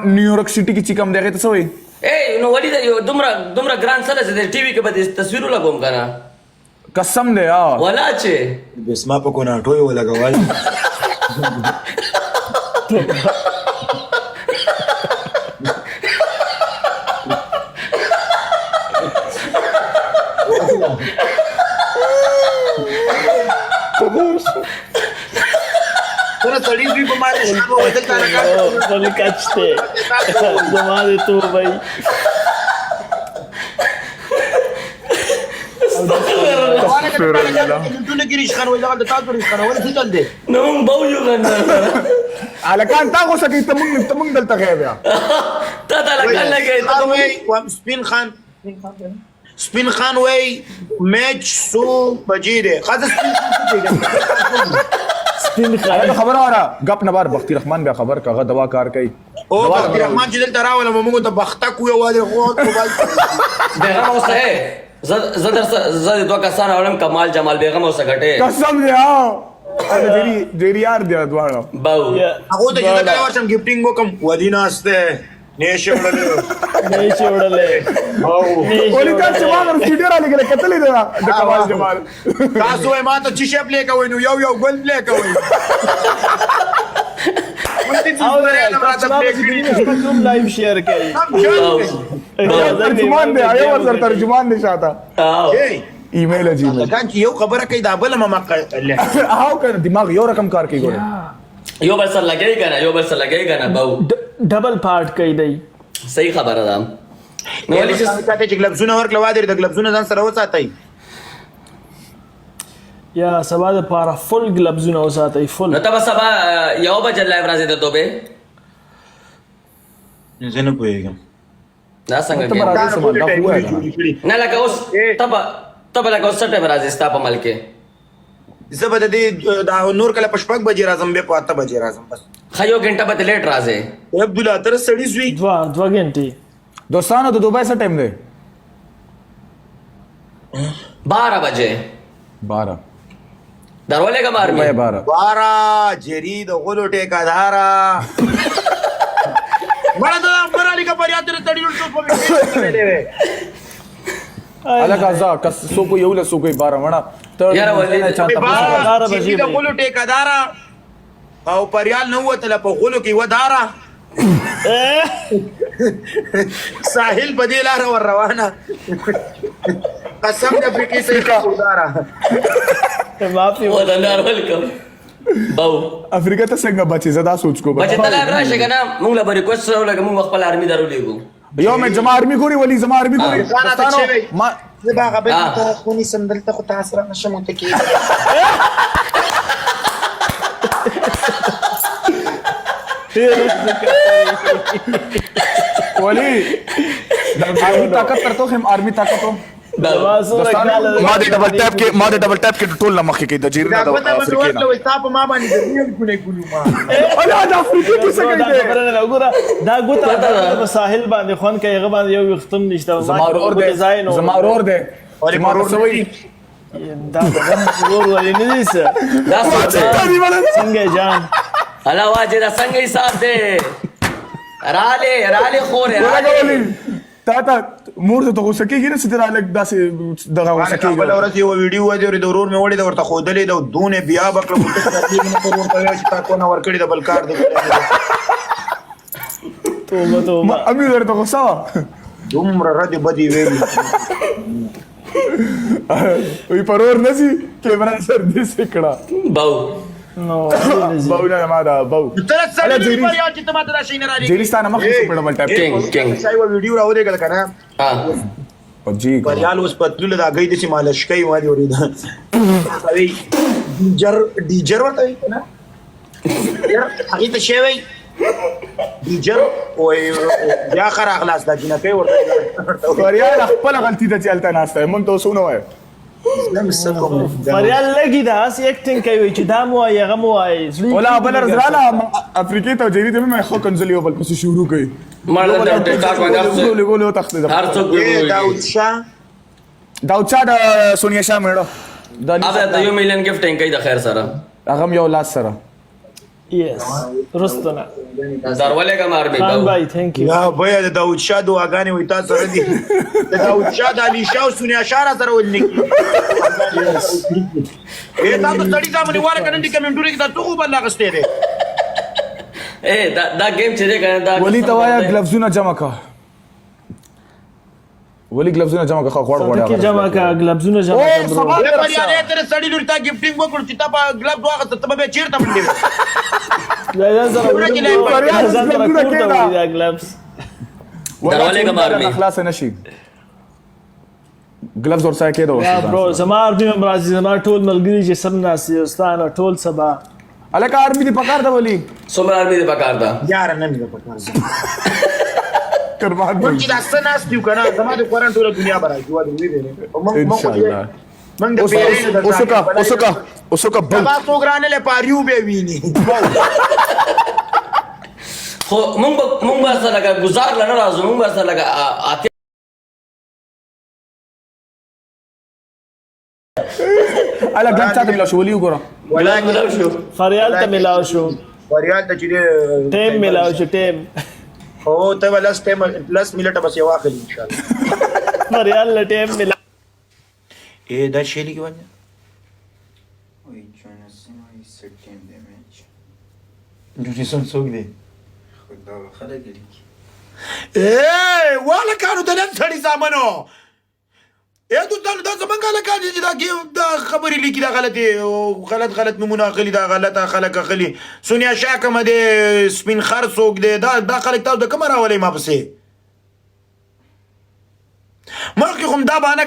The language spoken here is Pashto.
نیویورک سټي کې چې کوم دی هغې ته څه وایي؟ نو ولې دومره ګران څه ده چې د ټي وي کې به د تصویرو لګوم که نه قسم دی ولا چې بس ما په کوناټو یې ولګول ترا سړی دوی په ماره شي په وخت کار کوي خپل کچته زماده تو بھائی دونه ګریش خان وای دا د تاسو ریش خان ولې څه چل دی نو موږ به ویو که نه هلکان تا غوسه کوي ته موږ دلته غیب یا تا ته لګن لګی سپین خان وای میچ سو بجې دی خاصه سپین خان خبره واره غپ نه بار بختي رحمان بیا خبر کاغه دوا کار کوي او بختي رحمان چې دلته راوله موږ ته بخته کوی واده خو بیغم اوسه زه دوه کسان اورم کمال جمال بیغم اوسه ګټې قسم دی ډېر یار دی دواړه باو هغه ته چې دا ورشم گیفټینګ وکم ودی ناشته نشه وړلې ولی تا چې ما در ویډیو را لګل کتلې ده د کمال جمال تاسو یې ما ته چې شپ پلی کوي نو یو ګل پلی کوي او کوم لایو شیر کوي ترجمان دی ایو ورته ترجمان نشاته ایمیل اجیل کان چې یو خبره کوي دا بل ما هاو کنه دماغ یو رقم کار کوي ګوره یو بل سره لګی که نه باو ډبل پارټ کوي دی صحیح خبره ده نو ولې چې کاته چې گلبزونه ورکړه واده د گلبزونه ځان سره وساتای یا سبا د پاره فل گلبزونه وساتای فل نو ته به سبا یو بجې لایو راځې ته توبې زه نه پوهېږم دا څنګه کې نه لکه اوس ته به لکه اوس څه ټایم راځې ستا په ملک کې زه به د دې دا نور کله په 6 بجې راځم بیا په 8 بجې راځم بس ښه یو ګنټه به ته لیټ راځې عبدالله تر سړی زوی دوه غنټې دوستانو د دوبای څه ټایم دی 12 بجې 12 درولېږه مارمي 12 جری د غلو ټیکادارا مړه د امبر علی کا پریاد تر تړیو شو په الګا ځا کس سو کو یو له سو کوي 12 مړه ته یاره ولې جری د غلو ټیکادارا او پریال نو وته په غلو کې ودارا ساحل بدی لار ور روانه قسم دې افریقې سره ودارا معافي ودانار ولکم باو افریقا ته څنګه بچي زدا سوچ کو بچې ته لایم راشه که نه موږ له به ریکوست سره ولګه موږ خپل آرمي درولېږو یو مې زما آرمي ګوري ولی زما آرمي ګوري دوستانو ما زه به هغه بل ته خوني سندلته خو تاسو را نشم متکی ولی آرمی طاقت ترته هم آرمی طاقت هم ما د ډبل ټاپ کې ټول لمخ کې د جیرنا د افریقا نه وي تاسو ما باندې د ریل کونه کولو ما الا د افریقا کې څه کوي دا ګوته په ساحل باندې خون کوي هغه باندې یو وختم نشته زما ورور دی ما رسوي دا ورور ولې نه دي څه دا څنګه جان هلا واجه دا څنګه حساب دی راله خوره تا مور ته غوسه کېږي نه ستاره لګ داسې دغه غوسه کېږي بل ورځ یو ویډیو و دی د ورور مې وړي د ورته خودلې د دونه بیا بکړه په څه نه ورته چې تا کو نه ور کړی د بل کار دی توبه امي ورته غوسه دومره رد بدی ویل وی پرور نسی کیمرا سر دې سکړه باو نو باو نه ما دا باو تر څه نه پریاد چې ته ماته راشي نه راځي جیلستانه مخ په ډبل ټاپ کینګ شای و ویډیو راوړې کله کنه او جی پریال اوس پتلول دا غي د چې مالش کوي والی ورید سوي ډیجر ورته کنه هغه ته شی وای ډیجر او بیا خر اخلاص دا جنہ کوي ورته پریال خپل غلطی ته چلتا ناشته مونږ ته سونه وای پریال لګی دا اس اکټینګ کوي چې دا مو هغه مو وای ولا بل رزراله افریقې ته جری ته مې خو کنځلی بل پس شروع کړي مړه د ټاک باندې ګولو تخت هر څوک داود شاه د سونیا شاه مړو دا ته یو میلیون گیفټینګ کوي د خیر سره هغه یو لاس سره Yes. رستنا. درولې کا مار خان به بھائی thank you. یا بیا د داود شاه دعاګانې وي تا سره دي د داود شاه د علي شاه او سونیا شاه را سره ولني اے تاسو سړی ته باندې واره کنه دي کمنټوري کې تاسو خو بل غستې دي اے دا گیم چې دی کنه دا ولی توایا گلفزونه جمع کا ولی گلفزونه جمع کا خوړ صدق غوړ جمع کا گلبزونه جمع کا او برو. سبا اے پر یاره تر سړی لور تا گیفټینګ وکړ چې تا په ګلاب دعا غسته ته به چیرته منډي دا زره فریاد زره گلبزونه کورته کېدا. وي دا گلبس. درولې کا مار به خلاص نشي گلفز ورسای کېدو یا برو زما اربي هم راځي زما ټول ملګري چې سم ناسي استانه ټول سبا الکه ارمی دی پکار دا ولی څومره ارمی دې پکار دا یار نه مې پکار قربان مونږ چې دا سناس دیو کنه زما د قران ټول دنیا برای جوړ دی وی ان شاء الله مونږ د پیرې اوسکا بل سبا څوګرانه له پاریو به ویني خو مونږ به سره لگا گزار لنه راځو مونږ به سره لگا آتی الک ګم چاته ملا شو ولی وګوره ملاو شو فریال ته ملاو شو فریاد ته چې ټیم ملاو شو ټیم او ته ولس ټیم پلس ملټه بس یو اخلي ان شاء الله فریال له ټیم ملاو اے دا شی لګي ونه Oi, Jonathan, I certain damage. جوجیسون څوک دی خدا خلک لیکي. اے والا کانو ته نن سړی سامنو اے تو دا زمونږه لکه چې دا کې دا خبرې لیکي دا غلطي غلط نمونه اخلي دا غلطه خلک اخلي سونیا شاه کوم دی سپین خر څوک دی دا خلک تاسو د کوم راولې ما پسې مخکې هم دا بانه